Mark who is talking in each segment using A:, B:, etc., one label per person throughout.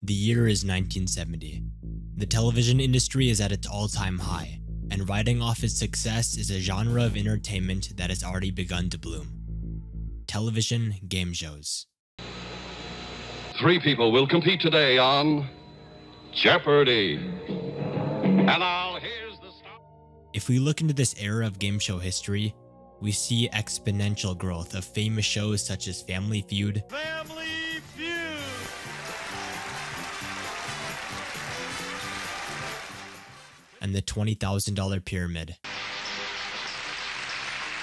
A: The year is 1970. The television industry is at its all-time high, and riding off its success is a genre of entertainment that has already begun to bloom. Television game shows.
B: 3 people will compete today on Jeopardy! And now here's the start.
A: If we look into this era of game show history, we see exponential growth of famous shows such as Family Feud, and the $20,000 Pyramid.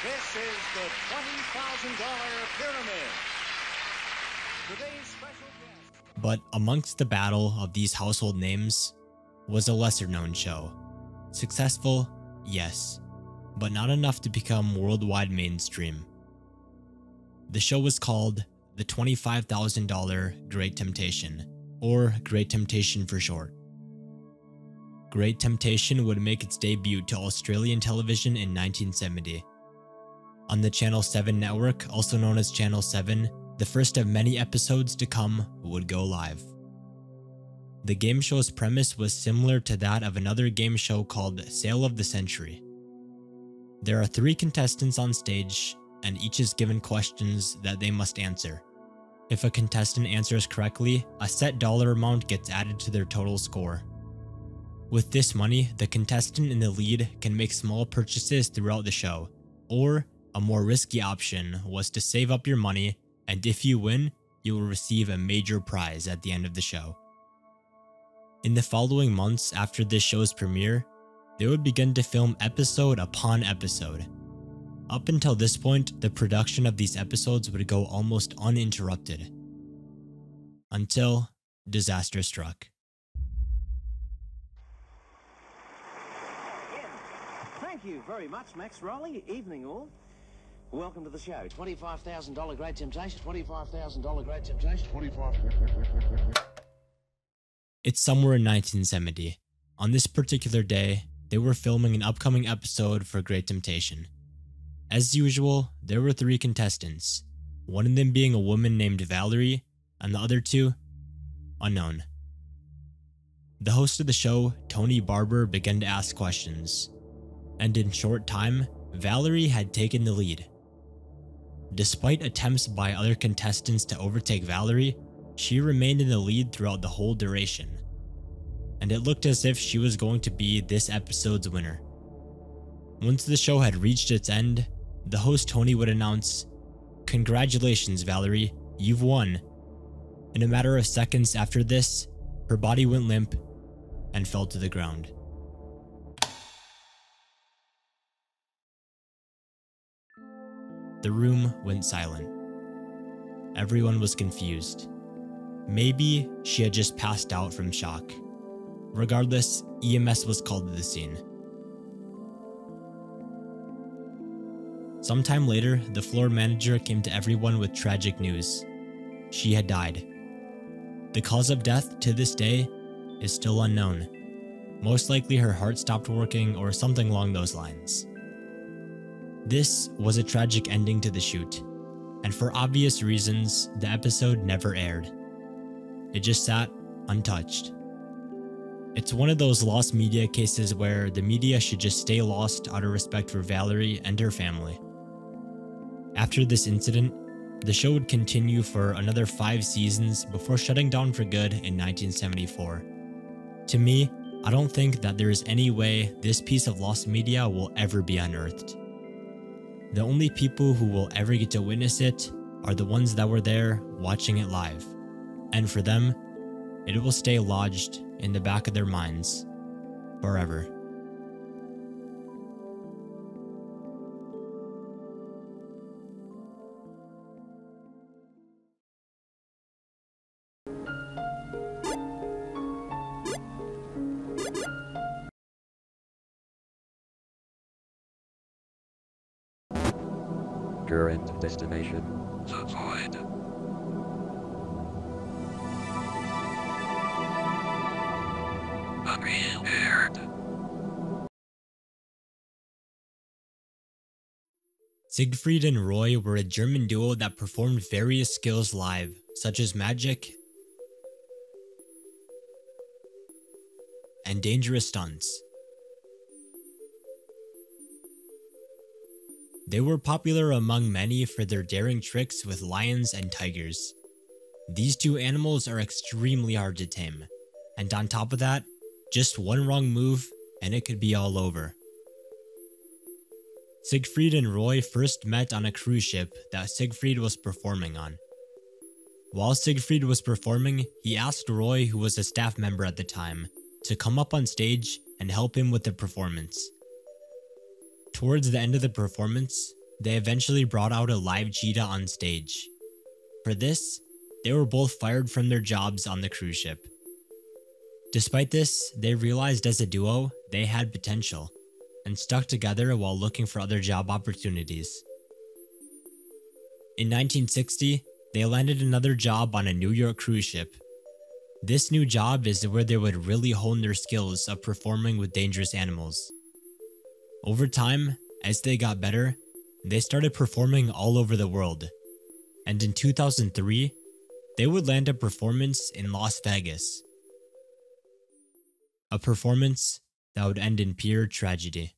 C: This is the $20,000 Pyramid. Today's special guest.
A: But amongst the battle of these household names was a lesser known show. Successful, yes, but not enough to become worldwide mainstream. The show was called the $25,000 Great Temptation, or Great Temptation for short. Great Temptation would make its debut to Australian television in 1970. On the Channel 7 network, also known as Channel 7, the first of many episodes to come would go live. The game show's premise was similar to that of another game show called Sale of the Century. There are 3 contestants on stage, and each is given questions that they must answer. If a contestant answers correctly, a set dollar amount gets added to their total score. With this money, the contestant in the lead can make small purchases throughout the show, or a more risky option was to save up your money, and if you win, you will receive a major prize at the end of the show. In the following months after this show's premiere, they would begin to film episode upon episode. Up until this point, the production of these episodes would go almost uninterrupted. Until disaster struck.
D: Thank you very much, Max Rowley. Evening all. Welcome to the show. $25,000 Great Temptation, $25,000 Great Temptation,
A: It's somewhere in 1970. On this particular day, they were filming an upcoming episode for Great Temptation. As usual, there were 3 contestants, one of them being a woman named Valerie, and the other 2, unknown. The host of the show, Tony Barber, began to ask questions, and in short time, Valerie had taken the lead. Despite attempts by other contestants to overtake Valerie, she remained in the lead throughout the whole duration, and it looked as if she was going to be this episode's winner. Once the show had reached its end, the host Tony would announce, "Congratulations, Valerie, you've won." In a matter of seconds after this, her body went limp and fell to the ground. The room went silent. Everyone was confused. Maybe she had just passed out from shock. Regardless, EMS was called to the scene. Sometime later, the floor manager came to everyone with tragic news. She had died. The cause of death to this day is still unknown. Most likely her heart stopped working or something along those lines. This was a tragic ending to the shoot, and for obvious reasons, the episode never aired. It just sat untouched. It's one of those lost media cases where the media should just stay lost out of respect for Valerie and her family. After this incident, the show would continue for another 5 seasons before shutting down for good in 1974. To me, I don't think that there is any way this piece of lost media will ever be unearthed. The only people who will ever get to witness it are the ones that were there watching it live, and for them, it will stay lodged in the back of their minds forever.
E: Current destination.
B: The Void. Unaired.
A: Siegfried and Roy were a German duo that performed various skills live, such as magic and dangerous stunts. They were popular among many for their daring tricks with lions and tigers. These two animals are extremely hard to tame, and on top of that, just one wrong move and it could be all over. Siegfried and Roy first met on a cruise ship that Siegfried was performing on. While Siegfried was performing, he asked Roy, who was a staff member at the time, to come up on stage and help him with the performance. Towards the end of the performance, they eventually brought out a live cheetah on stage. For this, they were both fired from their jobs on the cruise ship. Despite this, they realized as a duo they had potential, and stuck together while looking for other job opportunities. In 1960, they landed another job on a New York cruise ship. This new job is where they would really hone their skills of performing with dangerous animals. Over time, as they got better, they started performing all over the world, and in 2003, they would land a performance in Las Vegas. A performance that would end in pure tragedy.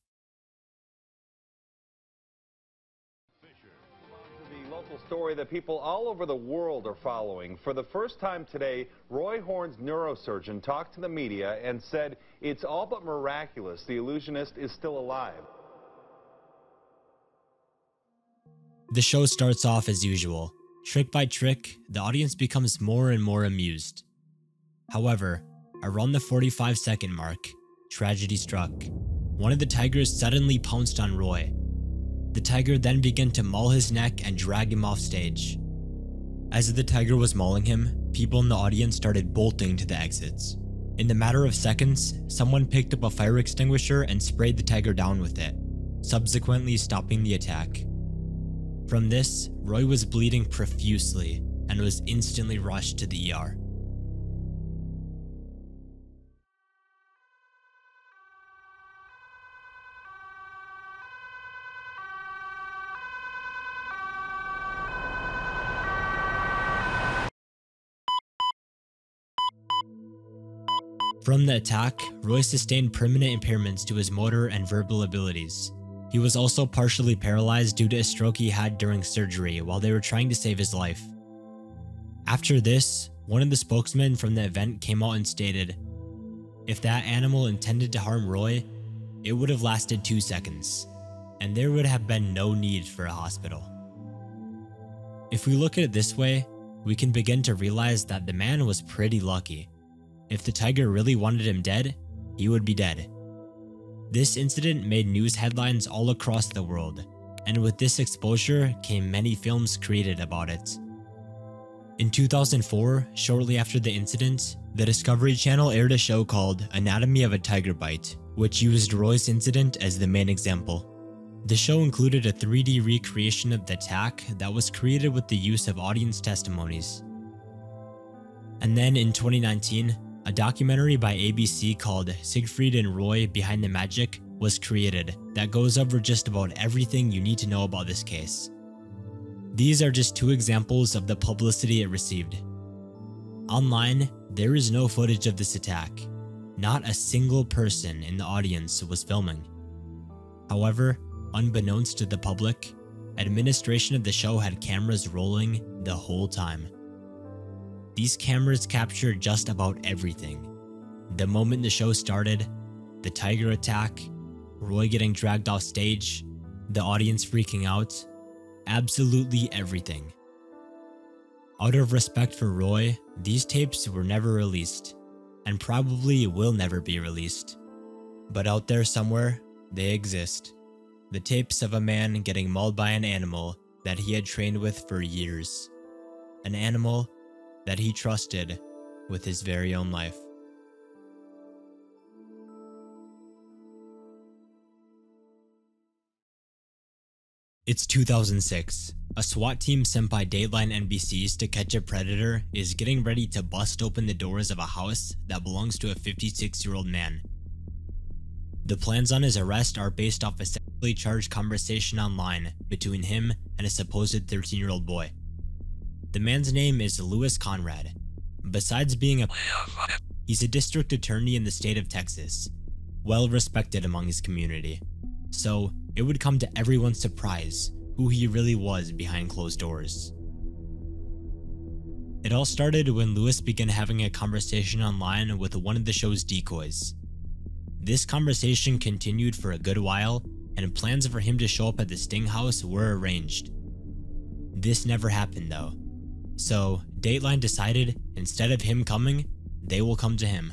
E: The local story that people all over the world are following. For the first time today, Roy Horn's neurosurgeon talked to the media and said it's all but miraculous the illusionist is still alive.
A: The show starts off as usual. Trick by trick, the audience becomes more and more amused. However, around the 45-second mark, tragedy struck. One of the tigers suddenly pounced on Roy. The tiger then began to maul his neck and drag him off stage. As the tiger was mauling him, people in the audience started bolting to the exits. In the matter of seconds, someone picked up a fire extinguisher and sprayed the tiger down with it, subsequently stopping the attack. From this, Roy was bleeding profusely and was instantly rushed to the ER. From the attack, Roy sustained permanent impairments to his motor and verbal abilities. He was also partially paralyzed due to a stroke he had during surgery while they were trying to save his life. After this, one of the spokesmen from the event came out and stated, "If that animal intended to harm Roy, it would have lasted 2 seconds, and there would have been no need for a hospital." If we look at it this way, we can begin to realize that the man was pretty lucky. If the tiger really wanted him dead, he would be dead. This incident made news headlines all across the world, and with this exposure came many films created about it. In 2004, shortly after the incident, the Discovery Channel aired a show called Anatomy of a Tiger Bite, which used Roy's incident as the main example. The show included a 3D recreation of the attack that was created with the use of audience testimonies. And then in 2019, a documentary by ABC called Siegfried and Roy Behind the Magic was created that goes over just about everything you need to know about this case. These are just 2 examples of the publicity it received. Online, there is no footage of this attack. Not a single person in the audience was filming. However, unbeknownst to the public, administration of the show had cameras rolling the whole time. These cameras captured just about everything. The moment the show started, the tiger attack, Roy getting dragged off stage, the audience freaking out, absolutely everything. Out of respect for Roy, these tapes were never released, and probably will never be released. But out there somewhere, they exist. The tapes of a man getting mauled by an animal that he had trained with for years. An animal that he trusted with his very own life. It's 2006. A SWAT team sent by Dateline NBC's to catch a predator is getting ready to bust open the doors of a house that belongs to a 56-year-old man. The plans on his arrest are based off a sexually charged conversation online between him and a supposed 13-year-old boy. The man's name is Louis Conrad. Besides being a He's a district attorney in the state of Texas, well respected among his community, so it would come to everyone's surprise who he really was behind closed doors. It all started when Lewis began having a conversation online with one of the show's decoys. This conversation continued for a good while, and plans for him to show up at the Sting house were arranged. This never happened though, so Dateline decided instead of him coming, they will come to him.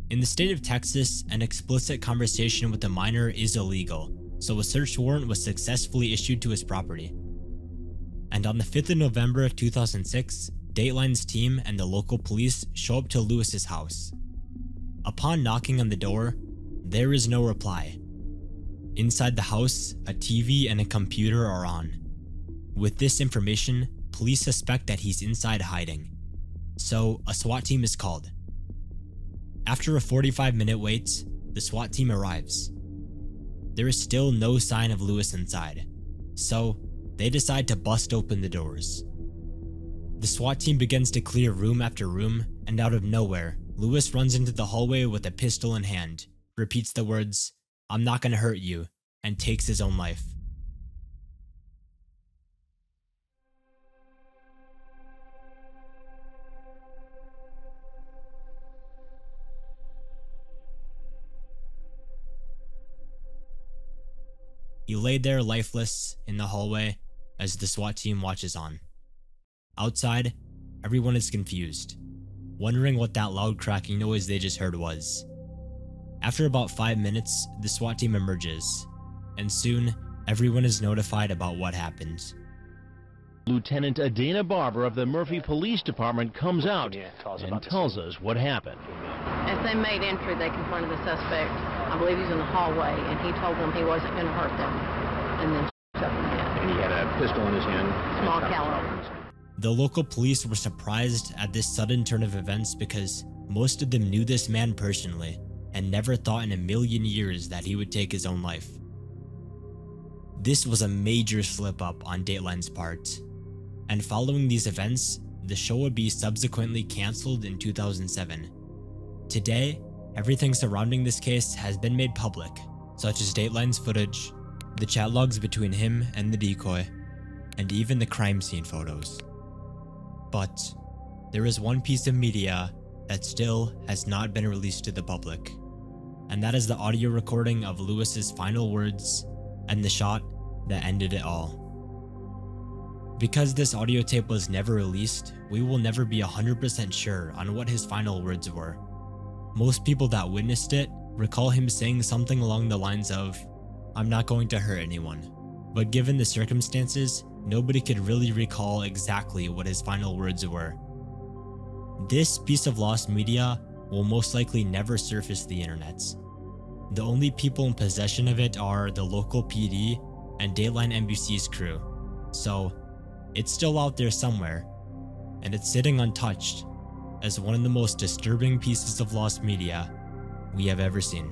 A: In the state of Texas, an explicit conversation with a minor is illegal, so a search warrant was successfully issued to his property. And on the 5th of November 2006, Dateline's team and the local police show up to Lewis's house. Upon knocking on the door, there is no reply. Inside the house, a TV and a computer are on. With this information, police suspect that he's inside hiding, so a SWAT team is called. After a 45-minute wait, the SWAT team arrives. There is still no sign of Lewis inside, so they decide to bust open the doors. The SWAT team begins to clear room after room, and out of nowhere, Lewis runs into the hallway with a pistol in hand, repeats the words, "I'm not gonna hurt you," and takes his own life. He lay there lifeless in the hallway as the SWAT team watches on. Outside, everyone is confused, wondering what that loud cracking noise they just heard was. After about 5 minutes, the SWAT team emerges, and soon everyone is notified about what happened.
F: Lieutenant Adina Barber of the Murphy Police Department comes out and tells us what happened.
G: As they made entry, they confronted the suspect. I believe he was in the hallway, and he told them he wasn't going to hurt them, and then shot them in the head.
H: And he had a pistol in his hand?
G: Small caliber.
A: The local police were surprised at this sudden turn of events because most of them knew this man personally and never thought in a million years that he would take his own life. This was a major slip-up on Dateline's part, and following these events, the show would be subsequently cancelled in 2007. Today, everything surrounding this case has been made public, such as Dateline's footage, the chat logs between him and the decoy, and even the crime scene photos. But there is one piece of media that still has not been released to the public, and that is the audio recording of Lewis's final words and the shot that ended it all. Because this audio tape was never released, we will never be 100% sure on what his final words were. Most people that witnessed it recall him saying something along the lines of, "I'm not going to hurt anyone." But given the circumstances, nobody could really recall exactly what his final words were. This piece of lost media will most likely never surface the internet. The only people in possession of it are the local PD and Dateline NBC's crew, so it's still out there somewhere, and it's sitting untouched as one of the most disturbing pieces of lost media we have ever seen.